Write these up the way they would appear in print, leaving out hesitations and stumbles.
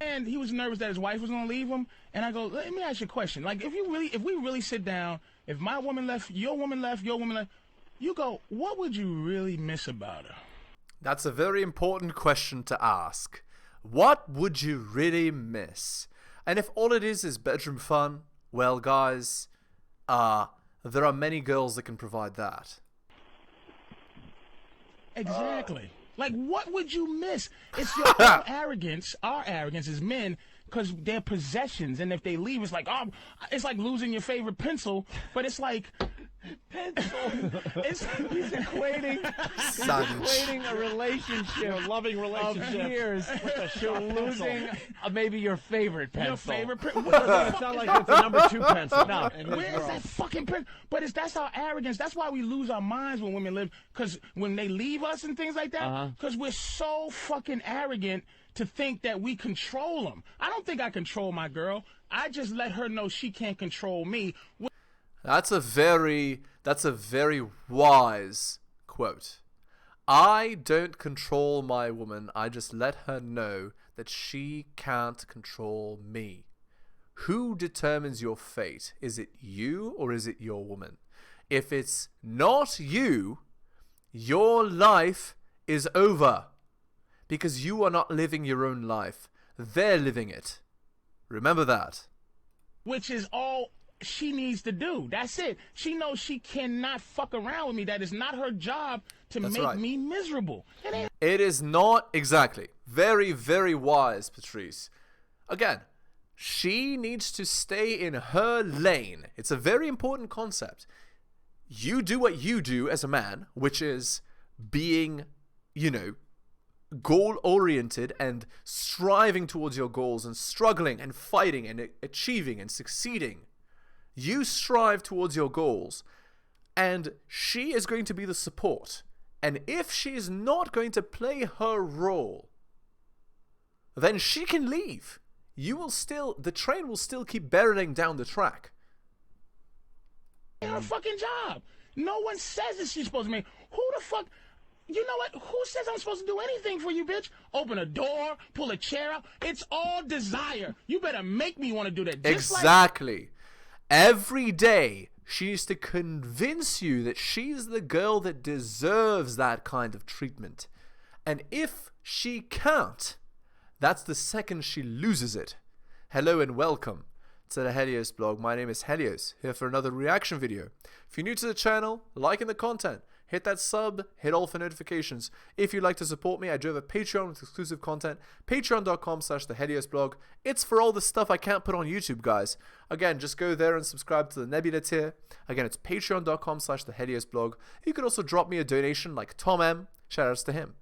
And he was nervous that his wife was gonna leave him. And I go, let me ask you a question. Like, if we really sit down, if my woman left, your woman left, you go, what would you really miss about her? That's a very important question to ask. What would you really miss? And if all it is bedroom fun, well, guys, there are many girls that can provide that. Exactly. Like, what would you miss? It's your own arrogance. Our arrogance as men, because they're possessions, and if they leave, it's like, oh, it's like losing your favorite pencil. But it's like pencil. He's equating a relationship, a loving relationship, of years to losing maybe your favorite pencil. Your favorite pencil. It's not like it's a number 2 pencil. No. Where's that fucking pencil? But that's our arrogance. That's why we lose our minds when women live. Because when they leave us and things like that, because we're so fucking arrogant to think that we control them. I don't think I control my girl. I just let her know she can't control me. That's a very wise quote. I don't control my woman. I just let her know that she can't control me. Who determines your fate? Is it you or is it your woman? If it's not you, your life is over. Because you are not living your own life. They're living it. Remember that. Which is all she needs to do. That's it. She knows she cannot fuck around with me. That is not her job to make me miserable. It is not. Exactly. Very, very wise, Patrice. Again, she needs to stay in her lane. It's a very important concept. You do what you do as a man, which is being, goal-oriented and striving towards your goals and struggling and fighting and achieving and succeeding. You strive towards your goals, and she is going to be the support. And if she is not going to play her role, then she can leave. The train will still keep barreling down the track. Her fucking job. No one says that she's supposed to make. Who the fuck? You know what? Who says I'm supposed to do anything for you, bitch? Open a door, pull a chair out. It's all desire. You better make me want to do that. Just exactly. Every day, she needs to convince you that she's the girl that deserves that kind of treatment. And if she can't, that's the second she loses it. Hello and welcome to the Helios blog. My name is Helios, here for another reaction video. If you're new to the channel, liking the content, hit that sub, hit all for notifications. If you'd like to support me, I do have a Patreon with exclusive content. Patreon.com/theheliosblog. It's for all the stuff I can't put on YouTube, guys. Again, just go there and subscribe to the Nebula tier. Again, it's patreon.com/theheliosblog. You could also drop me a donation like Tom M. Shoutouts to him.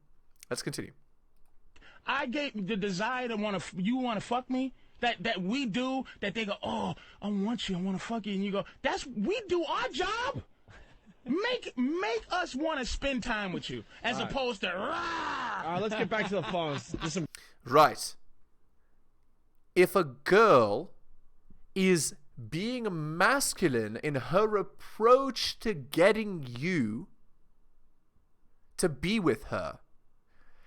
Let's continue. I gave the desire to you want to fuck me? That we do, that they go, oh, I want you, I want to fuck you. And you go, we do our job. Make us want to spend time with you, as opposed to rah! All right, let's get back to the phones. Right. If a girl is being masculine in her approach to getting you to be with her,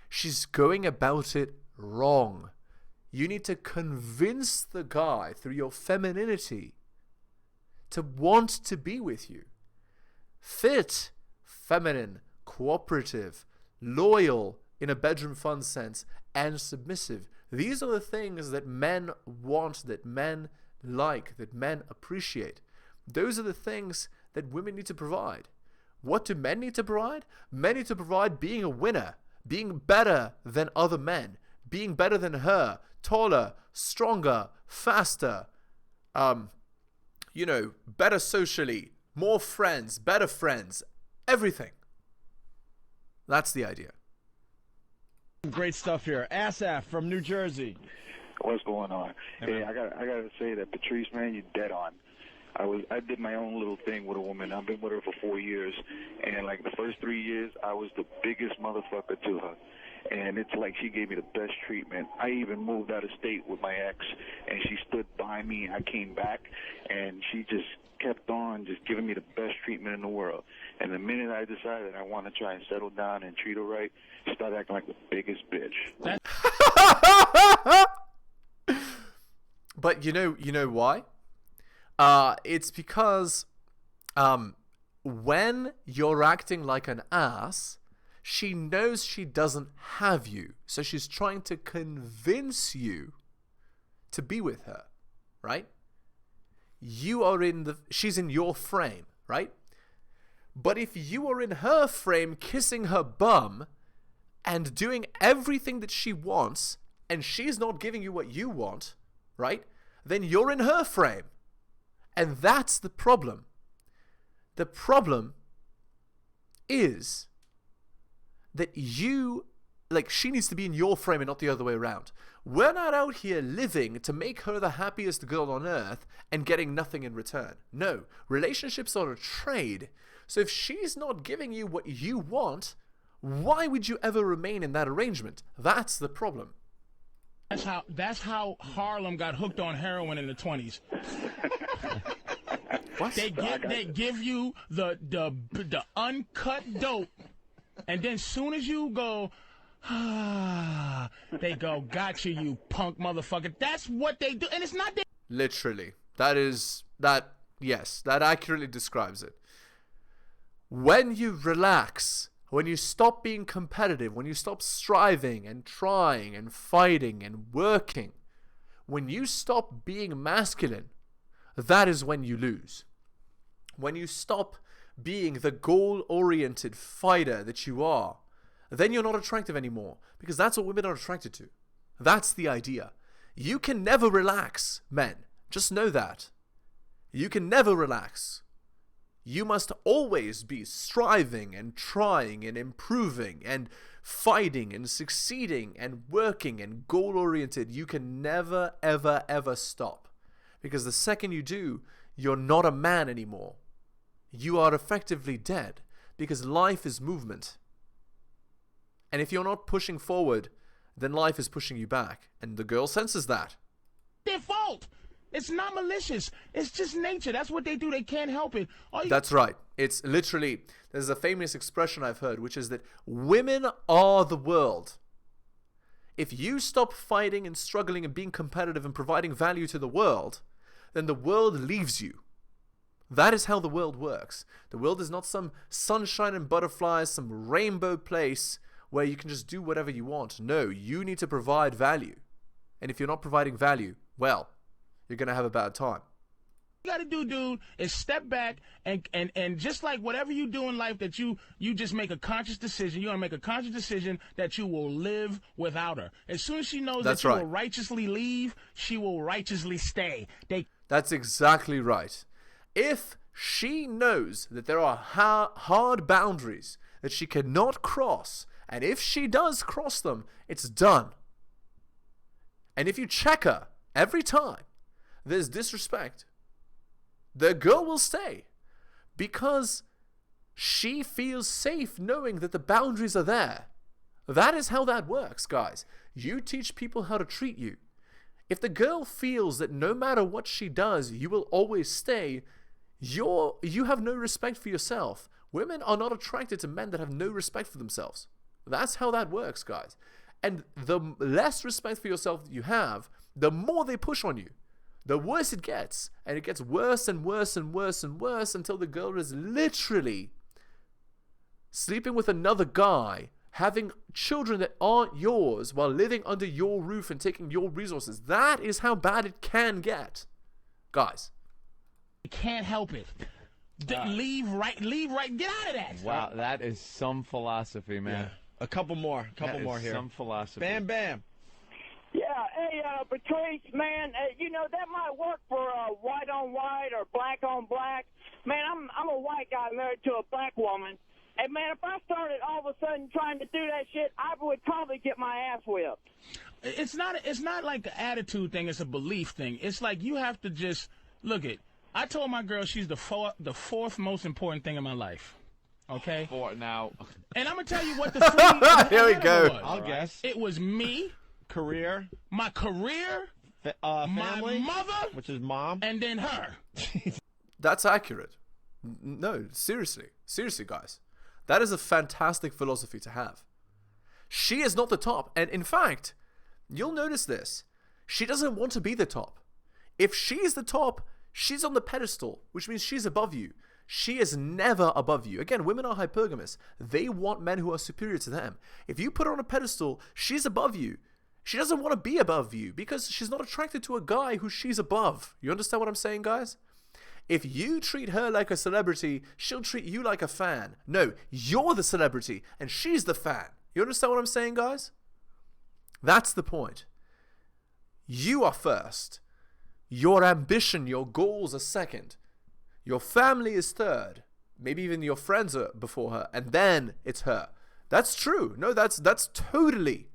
she's going about it wrong. You need to convince the guy through your femininity to want to be with you. Fit, feminine, cooperative, loyal in a bedroom fun sense, and submissive. These are the things that men want, that men like, that men appreciate. Those are the things that women need to provide. What do men need to provide? Men need to provide being a winner, being better than other men, being better than her, taller, stronger, faster, better socially, more friends, better friends, everything. That's the idea. Great stuff here. Asaf from New Jersey. What's going on? Hey, I gotta say that Patrice, man, you're dead on. I did my own little thing with a woman. I've been with her for 4 years, and like the first 3 years, I was the biggest motherfucker to her. And it's like she gave me the best treatment. I even moved out of state with my ex, and she stood by me. I came back, and she just kept on just giving me the best treatment in the world. And the minute I decided I want to try and settle down and treat her right, she started acting like the biggest bitch. But you know why? It's because when you're acting like an ass, she knows she doesn't have you. So she's trying to convince you to be with her, right? She's in your frame, right? But if you are in her frame, kissing her bum and doing everything that she wants, and she's not giving you what you want, right? Then you're in her frame. And that's the problem. The problem is that she needs to be in your frame and not the other way around. We're not out here living to make her the happiest girl on earth and getting nothing in return. No, relationships are a trade. So if she's not giving you what you want, why would you ever remain in that arrangement? That's the problem. That's how Harlem got hooked on heroin in the 20s. What? They give you the uncut dope, and then soon as you go, they go, "Gotcha, you punk motherfucker." That's what they do, and it's not. Literally, yes, that accurately describes it. When you relax, when you stop being competitive, when you stop striving and trying and fighting and working, when you stop being masculine, that is when you lose. When you stop being the goal-oriented fighter that you are, then you're not attractive anymore, because that's what women are attracted to. That's the idea. You can never relax, men. Just know that. You can never relax. You must always be striving and trying and improving and fighting and succeeding and working and goal-oriented. You can never, ever, ever stop. Because the second you do, you're not a man anymore. You are effectively dead, because life is movement. And if you're not pushing forward, then life is pushing you back. And the girl senses that. Their fault. It's not malicious. It's just nature. That's what they do. They can't help it. That's right. It's literally, there's a famous expression I've heard, which is that women are the world. If you stop fighting and struggling and being competitive and providing value to the world, then the world leaves you. That is how the world works. The world is not some sunshine and butterflies, some rainbow place where you can just do whatever you want. No, you need to provide value. And if you're not providing value, well, you're going to have a bad time. You got to do, dude, is step back and just like whatever you do in life that you just make a conscious decision. You're going to make a conscious decision that you will live without her. As soon as she knows that you will righteously leave, she will righteously stay. That's exactly right. If she knows that there are hard boundaries that she cannot cross, and if she does cross them, it's done. And if you check her every time there's disrespect, the girl will stay because she feels safe knowing that the boundaries are there. That is how that works, guys. You teach people how to treat you. If the girl feels that no matter what she does, you will always stay, you have no respect for yourself. Women are not attracted to men that have no respect for themselves. That's how that works, guys. And the less respect for yourself that you have, the more they push on you. The worse it gets. And it gets worse and worse and worse and worse until the girl is literally sleeping with another guy, having children that aren't yours while living under your roof and taking your resources. That is how bad it can get. Guys. You can't help it. Leave right, get out of that. Wow, that is some philosophy, man. Yeah. A couple more here. Some philosophy. Bam, bam. Yeah, hey, Patrice, man, you know, that might work for white on white or black on black. Man, I'm a white guy married to a black woman. And, man, if I started all of a sudden trying to do that shit, I would probably get my ass whipped. It's not like an attitude thing. It's a belief thing. It's like you have to just look at. I told my girl she's the fourth most important thing in my life. Okay? Now. And I'm going to tell you what the three... Here we go. Was. I'll guess. It was me. Career. My career. Family. My mother. Which is mom. And then her. That's accurate. No, seriously. Seriously, guys. That is a fantastic philosophy to have. She is not the top. And in fact, you'll notice this. She doesn't want to be the top. If she's the top, she's on the pedestal, which means she's above you. She is never above you. Again, women are hypergamous. They want men who are superior to them. If you put her on a pedestal, she's above you. She doesn't want to be above you because she's not attracted to a guy who she's above. You understand what I'm saying, guys? If you treat her like a celebrity, she'll treat you like a fan. No, you're the celebrity and she's the fan. You understand what I'm saying, guys? That's the point. You are first. Your ambition, your goals are second. Your family is third. Maybe even your friends are before her. And then it's her. That's true. No, that's totally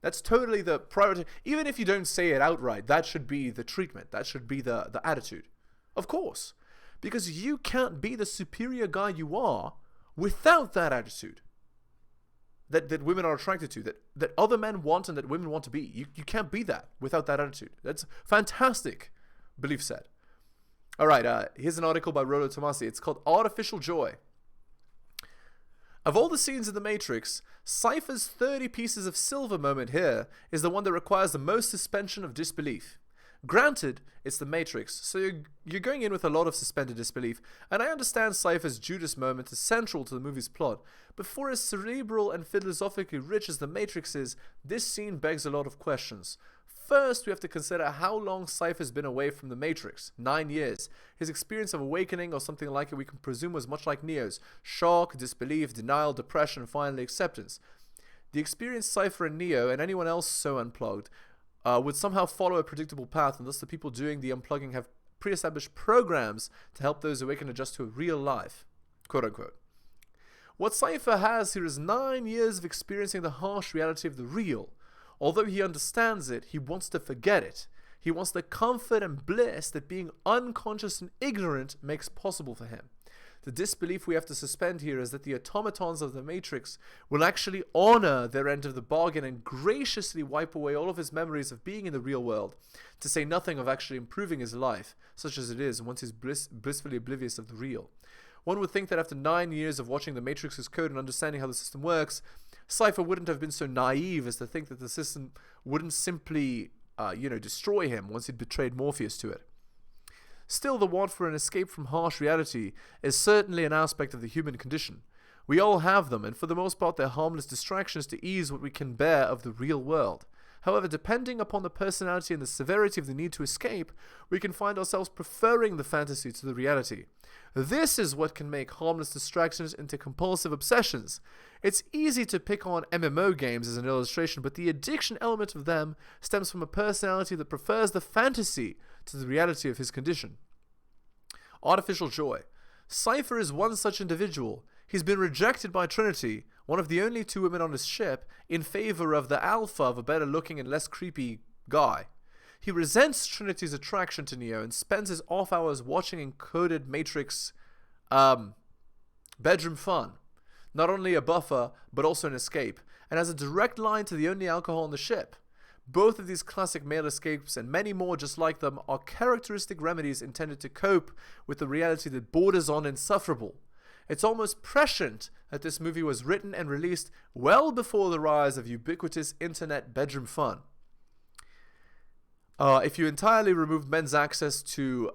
the priority. Even if you don't say it outright, that should be the treatment. That should be the attitude. Of course. Because you can't be the superior guy you are without that attitude. That women are attracted to, that other men want and that women want to be. You can't be that without that attitude. That's fantastic belief set. All right, here's an article by Rollo Tomasi. It's called Artificial Joy. Of all the scenes in The Matrix, Cypher's 30 pieces of silver moment here is the one that requires the most suspension of disbelief. Granted, it's The Matrix, so you're going in with a lot of suspended disbelief, and I understand Cypher's Judas moment is central to the movie's plot, but for as cerebral and philosophically rich as The Matrix is, this scene begs a lot of questions. First, we have to consider how long Cypher's been away from The Matrix. 9 years. His experience of awakening or something like it we can presume was much like Neo's. Shock, disbelief, denial, depression, and finally acceptance. The experienced Cypher and Neo, and anyone else so unplugged, would somehow follow a predictable path, and thus the people doing the unplugging have pre-established programs to help those awaken adjust to a real life. Quote unquote. What Cypher has here is 9 years of experiencing the harsh reality of the real. Although he understands it, he wants to forget it. He wants the comfort and bliss that being unconscious and ignorant makes possible for him. The disbelief we have to suspend here is that the automatons of the Matrix will actually honor their end of the bargain and graciously wipe away all of his memories of being in the real world, to say nothing of actually improving his life, such as it is, once he's blissfully oblivious of the real. One would think that after 9 years of watching the Matrix's code and understanding how the system works, Cypher wouldn't have been so naive as to think that the system wouldn't simply, destroy him once he'd betrayed Morpheus to it. Still, the want for an escape from harsh reality is certainly an aspect of the human condition. We all have them, and for the most part they're harmless distractions to ease what we can bear of the real world. However, depending upon the personality and the severity of the need to escape, we can find ourselves preferring the fantasy to the reality. This is what can make harmless distractions into compulsive obsessions. It's easy to pick on MMO games as an illustration, but the addiction element of them stems from a personality that prefers the fantasy to the reality of his condition. Artificial joy. Cypher is one such individual. He's been rejected by Trinity, one of the only 2 women on his ship, in favor of the alpha of a better looking and less creepy guy. He resents Trinity's attraction to Neo and spends his off hours watching encoded Matrix bedroom fun. Not only a buffer, but also an escape, and has a direct line to the only alcohol on the ship. Both of these classic male escapes, and many more just like them, are characteristic remedies intended to cope with the reality that borders on insufferable. It's almost prescient that this movie was written and released well before the rise of ubiquitous internet bedroom fun. If you entirely remove men's access to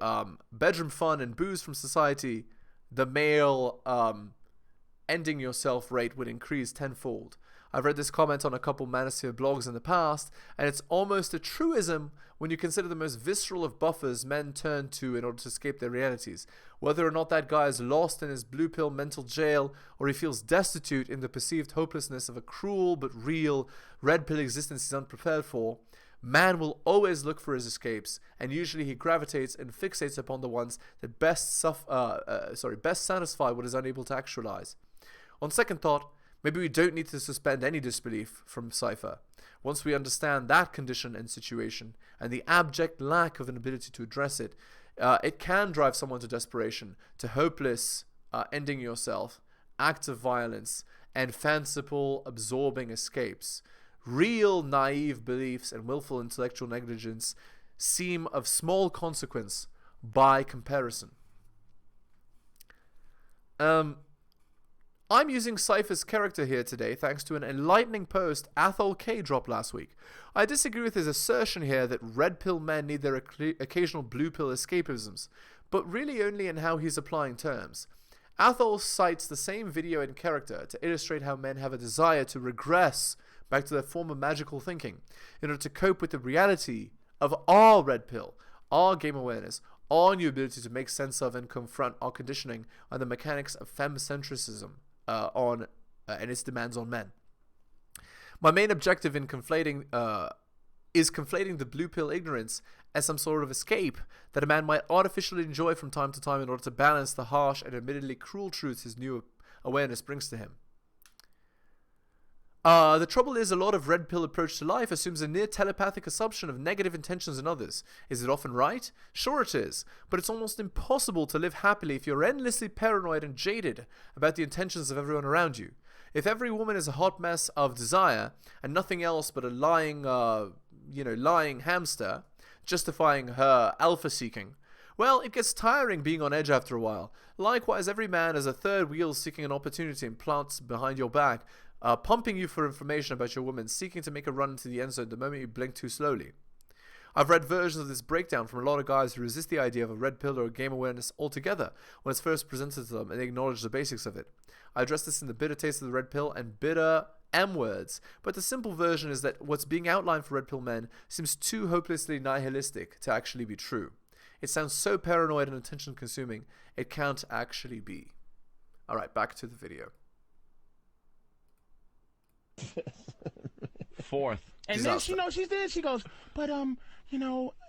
bedroom fun and booze from society, the male ending yourself rate would increase tenfold. I've read this comment on a couple manosphere blogs in the past, and it's almost a truism when you consider the most visceral of buffers men turn to in order to escape their realities. Whether or not that guy is lost in his blue pill mental jail, or he feels destitute in the perceived hopelessness of a cruel but real red pill existence he's unprepared for, man will always look for his escapes, and usually he gravitates and fixates upon the ones that best satisfy what is unable to actualize. On second thought, maybe we don't need to suspend any disbelief from Cypher. Once we understand that condition and situation, and the abject lack of an ability to address it, it can drive someone to desperation, to hopeless ending yourself, acts of violence, and fanciful, absorbing escapes. Real naive beliefs and willful intellectual negligence seem of small consequence by comparison. I'm using Cypher's character here today thanks to an enlightening post Athol K dropped last week. I disagree with his assertion here that red pill men need their occasional blue pill escapisms, but really only in how he's applying terms. Athol cites the same video and character to illustrate how men have a desire to regress back to their former magical thinking in order to cope with the reality of our red pill, our game awareness, our new ability to make sense of and confront our conditioning and the mechanics of femcentrism and its demands on men. My main objective in is conflating the blue pill ignorance as some sort of escape that a man might artificially enjoy from time to time in order to balance the harsh and admittedly cruel truths his new awareness brings to him. The trouble is, a lot of red pill approach to life assumes a near telepathic assumption of negative intentions in others. Is it often right? Sure it is, but it's almost impossible to live happily if you're endlessly paranoid and jaded about the intentions of everyone around you. If every woman is a hot mess of desire and nothing else but a lying hamster justifying her alpha seeking, well, it gets tiring being on edge after a while. Likewise, every man is a third wheel seeking an opportunity and plants behind your back, pumping you for information about your woman, seeking to make a run into the end zone the moment you blink too slowly. I've read versions of this breakdown from a lot of guys who resist the idea of a red pill or game awareness altogether when it's first presented to them and they acknowledge the basics of it. I address this in the bitter taste of the red pill and bitter M words, but the simple version is that what's being outlined for red pill men seems too hopelessly nihilistic to actually be true. It sounds so paranoid and attention consuming, it can't actually be. Alright, back to the video. Fourth. And Disaster. then she's there. She goes, but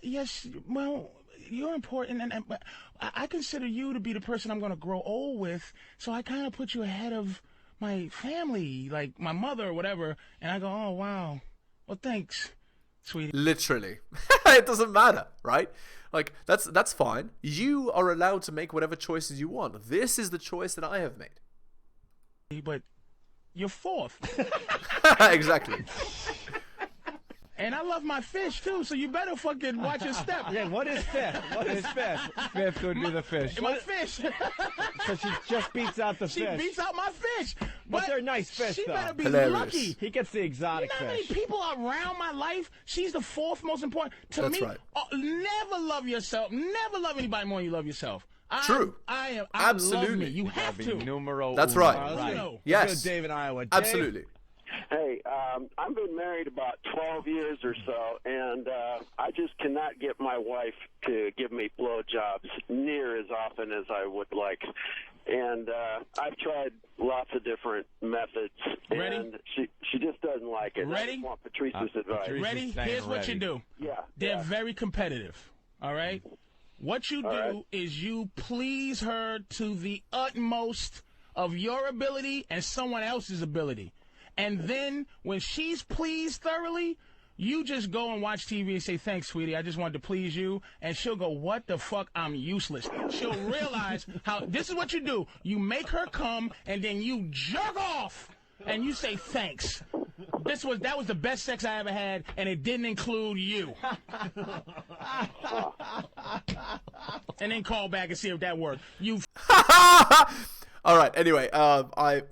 yes, well, you're important, and but I consider you to be the person I'm going to grow old with. So I kind of put you ahead of my family, like my mother or whatever. And I go, oh wow, well thanks, sweetie. Literally. It doesn't matter, right? Like, that's fine. You are allowed to make whatever choices you want. This is the choice that I have made. But you're fourth. Exactly. And I love my fish too, so you better fucking watch your step. Yeah, what is fifth? What is fifth? Fifth would be the fish. My fish. So she just beats out the She fish. beats out my fish. But they're nice fish, she though. better be Hilarious. lucky. He gets the exotic You know how many fish. people are around my life? She's the fourth most important. To That's me, right. Never love yourself. Never love anybody more than you love yourself. True. I Absolutely. love me. You have Be to. numero That's uno. right. All Right. Let's Yes. go to Dave in Iowa. Dave? Absolutely. Hey, I've been married about 12 years or so, and I just cannot get my wife to give me blowjobs near as often as I would like. And I've tried lots of different methods, Ready? and she just doesn't like it. Ready? I just want Patrice's advice. Patrice. Ready? She's saying Here's what you ready. do. Yeah. They're yeah. very competitive. All right? What you do right. is you please her to the utmost of your ability and someone else's ability. And then when she's pleased thoroughly, you just go and watch TV and say, thanks, sweetie, I just wanted to please you. And she'll go, what the fuck? I'm useless. She'll realize how this is what you do. You make her come and then you jerk off and you say, thanks. That was the best sex I ever had, and it didn't include you. And then call back and see if that worked. You All right. Anyway, I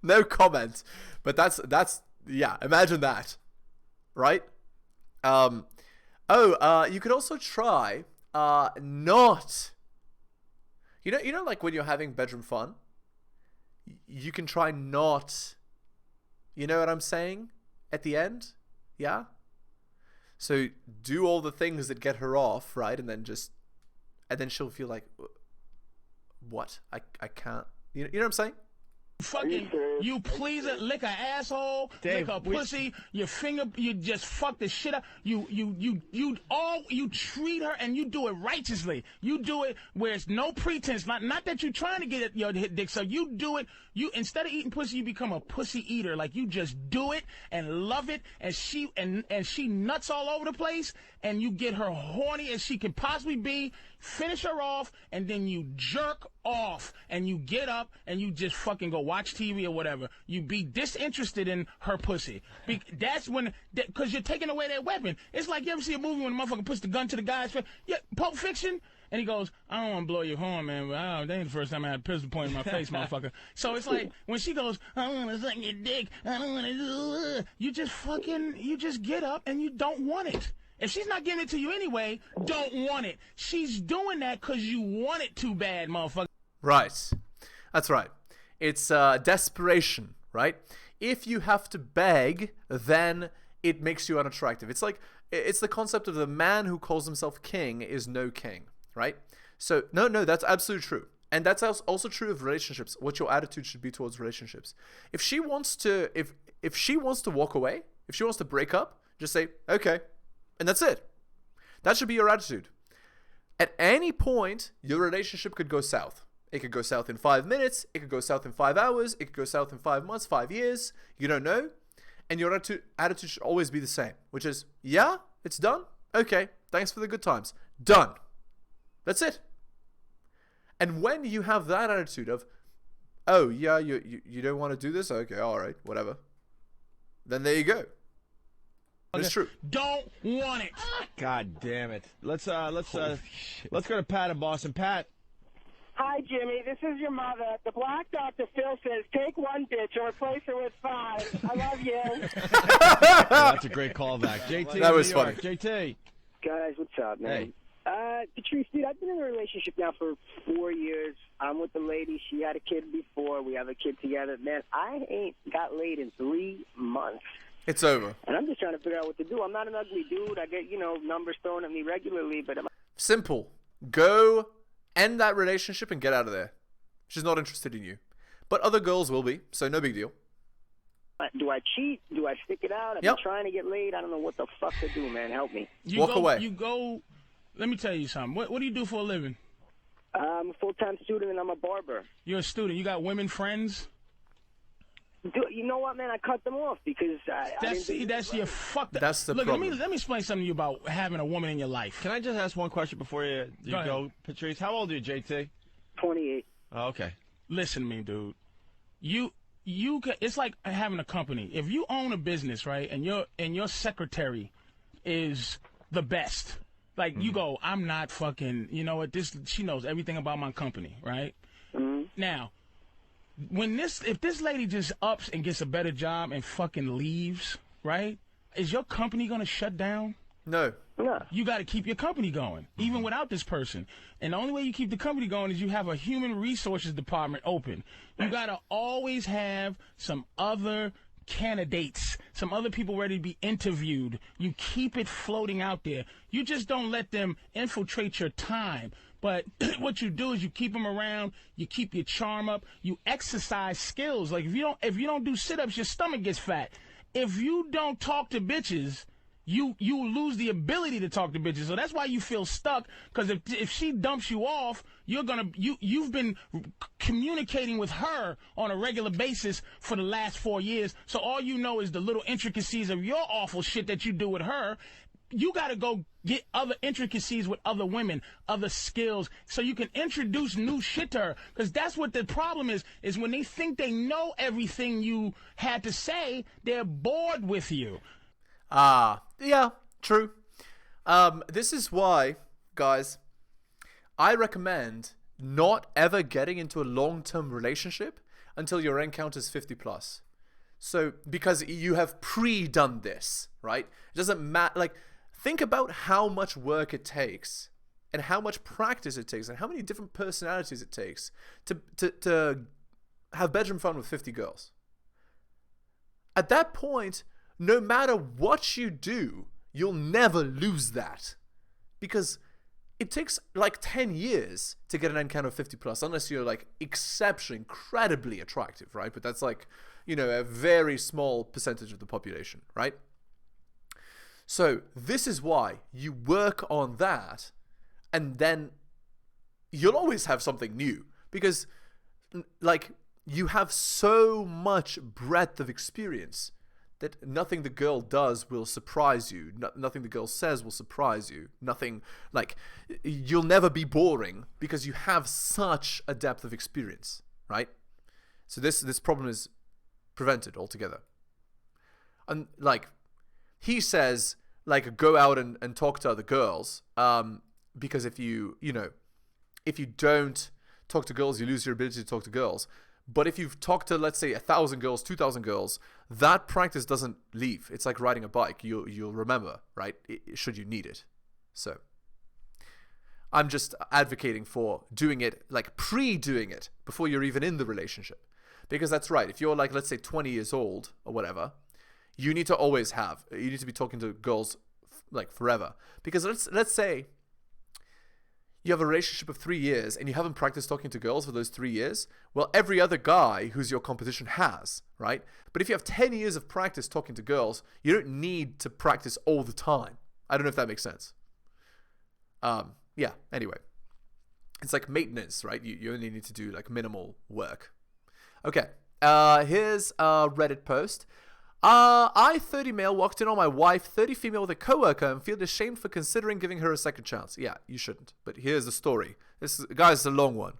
no comment, but that's yeah. Imagine that, right? You could also try not. You know, like when you're having bedroom fun, you can try not. You know what I'm saying? At the end, yeah. So do all the things that get her off, right? And then she'll feel like, what? I can't. You know what I'm saying? fucking, you please her, lick her asshole, Dave, lick her pussy, your finger, you just fuck the shit up. You treat her and you do it righteously. You do it where it's no pretense. Not that you're trying to get your dick. So you do it. You, instead of eating pussy, you become a pussy eater. Like you just do it and love it, and she nuts all over the place, and you get her horny as she can possibly be. Finish her off, and then you jerk off, and you get up, and you just fucking go watch TV or whatever. You be disinterested in her pussy. That's when, because you're taking away their weapon. It's like, you ever see a movie when a motherfucker puts the gun to the guy's face? Yeah, Pulp Fiction, And he goes, I don't want to blow your horn, man, but that ain't the first time I had a pistol pointed in my face, motherfucker. So it's like, when she goes, I don't want to suck your dick, I don't want to do you just get up and you don't want it. If she's not giving it to you anyway, don't want it. She's doing that because you want it too bad, motherfucker. Right. That's right. It's desperation, right? If you have to beg, then it makes you unattractive. It's like, it's the concept of the man who calls himself king is no king, right? So, no, that's absolutely true. And that's also true of relationships, what your attitude should be towards relationships. If she wants to, if she wants to walk away, if she wants to break up, just say, okay. And that's it. That should be your attitude. At any point, your relationship could go south. It could go south in 5 minutes. It could go south in 5 hours. It could go south in 5 months, 5 years. You don't know. And your attitude should always be the same, which is, yeah, it's done. Okay, thanks for the good times. Done. That's it. And when you have that attitude of, oh, yeah, you don't want to do this? Okay, all right, whatever. Then there you go. It's true. Don't want it. God damn it. Let's go to Pat in Boston. Pat. Hi, Jimmy. This is your mother. The black Dr. Phil says, take one bitch and replace her with 5. I love you. That's a great callback. JT, that was New York. funny. JT. Guys, what's up, man? Hey. Patrice, dude, I've been in a relationship now for 4 years. I'm with the lady. She had a kid before. We have a kid together. Man, I ain't got laid in 3 months. It's over. And I'm just trying to figure out what to do. I'm not an ugly dude. I get, numbers thrown at me regularly, but Simple. Go end that relationship and get out of there. She's not interested in you. But other girls will be, so no big deal. Do I cheat? Do I stick it out? I've been trying to get laid. I don't know what the fuck to do, man. Help me. Walk away. Let me tell you something. What do you do for a living? I'm a full-time student and I'm a barber. You're a student. You got women friends? You know what, man? I cut them off because that's your fuck. That's the Look, problem. let me explain something to you about having a woman in your life. Can I just ask one question before you go, Patrice? How old are you, JT? 28. Oh, okay. Listen to me, dude. It's like having a company. If you own a business, right, and your secretary is the best, like you go, I'm not fucking. You know what? She knows everything about my company, right? Mm-hmm. Now, if this lady just ups and gets a better job and fucking leaves, right? Is your company gonna shut down? No. No. You got to keep your company going, even without this person. And the only way you keep the company going is you have a human resources department open. You got to always have some other candidates, some other people ready to be interviewed. You keep it floating out there. You just don't let them infiltrate your time. But what you do is you keep them around, you keep your charm up, you exercise skills. Like if you don't do sit-ups, your stomach gets fat. If you don't talk to bitches, you lose the ability to talk to bitches. So that's why you feel stuck, because if she dumps you off, you've been communicating with her on a regular basis for the last 4 years. So all you know is the little intricacies of your awful shit that you do with her. You got to go get other intricacies with other women, other skills, so you can introduce new shit to her. Because that's what the problem is when they think they know everything you had to say, they're bored with you. Yeah, true. This is why, guys, I recommend not ever getting into a long-term relationship until your end count is 50 plus. So, because you have pre-done this, right? It doesn't matter. Like, think about how much work it takes and how much practice it takes and how many different personalities it takes to have bedroom fun with 50 girls. At that point, no matter what you do, you'll never lose that, because it takes like 10 years to get an end count of 50 plus, unless you're like exceptionally, incredibly attractive, right? But that's like, a very small percentage of the population, right? So this is why you work on that, and then you'll always have something new, because like you have so much breadth of experience that nothing the girl does will surprise you. Nothing the girl says will surprise you. Nothing, like, you'll never be boring because you have such a depth of experience, right? So this problem is prevented altogether. And like, he says, like, go out and talk to other girls, because if you if you don't talk to girls, you lose your ability to talk to girls. But if you've talked to, let's say, 1,000 girls, 2,000 girls, that practice doesn't leave. It's like riding a bike. You'll remember, right? Should you need it. So I'm just advocating for doing it, like pre-doing it before you're even in the relationship. Because that's right. If you're like, let's say 20 years old or whatever, you need to be talking to girls like forever. Because let's say you have a relationship of 3 years and you haven't practiced talking to girls for those 3 years. Well, every other guy who's your competition has, right? But if you have 10 years of practice talking to girls, you don't need to practice all the time. I don't know if that makes sense. Yeah, anyway. It's like maintenance, right? You only need to do like minimal work. Okay, here's a Reddit post. I, 30 male, walked in on my wife, 30 female, with a coworker and feel ashamed for considering giving her a second chance. Yeah, you shouldn't. But here's the story. Guys, it's a long one.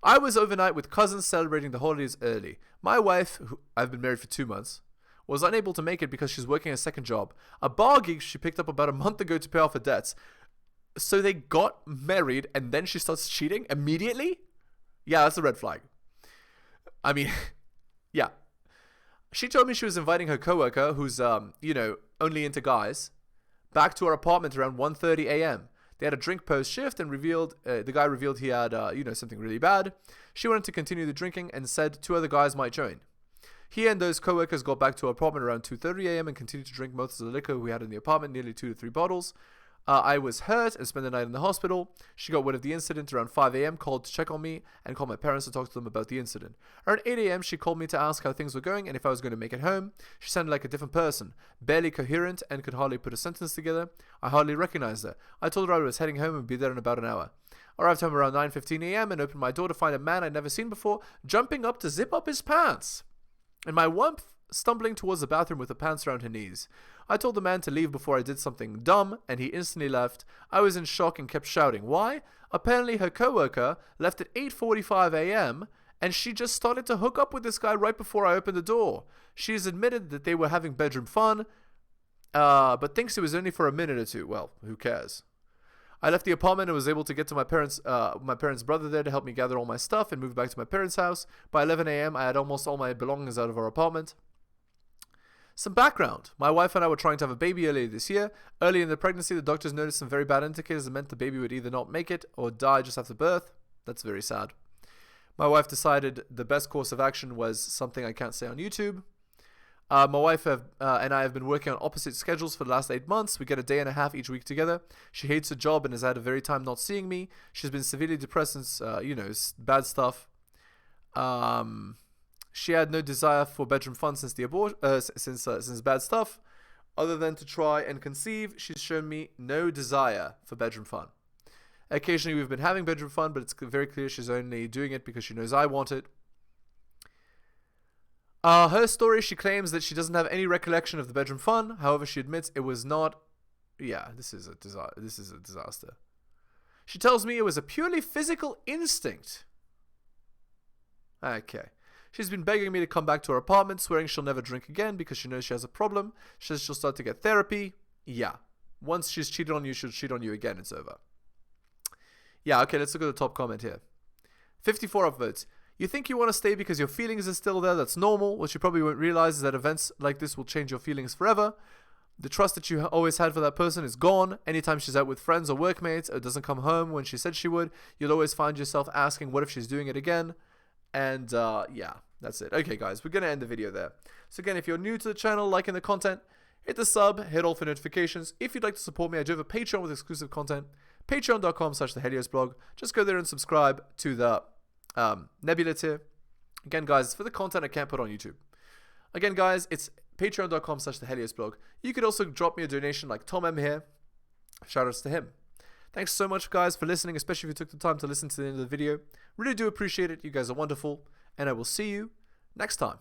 I was overnight with cousins celebrating the holidays early. My wife, who I've been married for 2 months, was unable to make it because she's working a second job. A bar gig she picked up about a month ago to pay off her debts. So they got married and then she starts cheating immediately? Yeah, that's a red flag. I mean, yeah. She told me she was inviting her coworker, who's, only into guys, back to her apartment around 1:30 a.m. They had a drink post-shift and the guy revealed he had, something really bad. She wanted to continue the drinking and said 2 other guys might join. He and those coworkers got back to her apartment around 2:30 a.m. and continued to drink most of the liquor we had in the apartment, nearly 2 to 3 bottles. I was hurt and spent the night in the hospital. She got wind of the incident around 5 a.m., called to check on me, and called my parents to talk to them about the incident. Around 8 a.m., she called me to ask how things were going and if I was going to make it home. She sounded like a different person, barely coherent, and could hardly put a sentence together. I hardly recognized her. I told her I was heading home and would be there in about an hour. I arrived home around 9:15 a.m. and opened my door to find a man I'd never seen before jumping up to zip up his pants. In my warmth, stumbling towards the bathroom with the pants around her knees. I told the man to leave before I did something dumb, and he instantly left. I was in shock and kept shouting. Why? Apparently her coworker left at 8:45 a.m., and she just started to hook up with this guy right before I opened the door. She has admitted that they were having bedroom fun, but thinks it was only for a minute or two. Well, who cares? I left the apartment and was able to get to my parents' brother there to help me gather all my stuff and move back to my parents' house. By 11 a.m., I had almost all my belongings out of our apartment. Some background. My wife and I were trying to have a baby earlier this year. Early in the pregnancy, the doctors noticed some very bad indicators that meant the baby would either not make it or die just after birth. That's very sad. My wife decided the best course of action was something I can't say on YouTube. My wife and I have been working on opposite schedules for the last 8 months. We get a day and a half each week together. She hates her job and has had a very time not seeing me. She's been severely depressed since, bad stuff. She had no desire for bedroom fun since since bad stuff. Other than to try and conceive, she's shown me no desire for bedroom fun. Occasionally we've been having bedroom fun, but it's very clear she's only doing it because she knows I want it. Her story, she claims that she doesn't have any recollection of the bedroom fun. However, she admits it was not... Yeah, this is a disaster. She tells me it was a purely physical instinct. Okay. She's been begging me to come back to her apartment, swearing she'll never drink again because she knows she has a problem. She says she'll start to get therapy. Yeah. Once she's cheated on you, she'll cheat on you again. It's over. Yeah, okay, let's look at the top comment here. 54 upvotes. You think you want to stay because your feelings are still there. That's normal. What you probably won't realize is that events like this will change your feelings forever. The trust that you always had for that person is gone. Anytime she's out with friends or workmates or doesn't come home when she said she would, you'll always find yourself asking what if she's doing it again. And yeah, that's it. Okay, guys, we're going to end the video there. So again, if you're new to the channel, liking the content, hit the sub, hit all for notifications. If you'd like to support me, I do have a Patreon with exclusive content. Patreon.com/theheliosblog. Just go there and subscribe to the Nebula tier. Again, guys, it's for the content I can't put on YouTube. Again, guys, it's patreon.com/theheliosblog. You could also drop me a donation like Tom M here. Shoutouts to him. Thanks so much, guys, for listening, especially if you took the time to listen to the end of the video. Really do appreciate it. You guys are wonderful, and I will see you next time.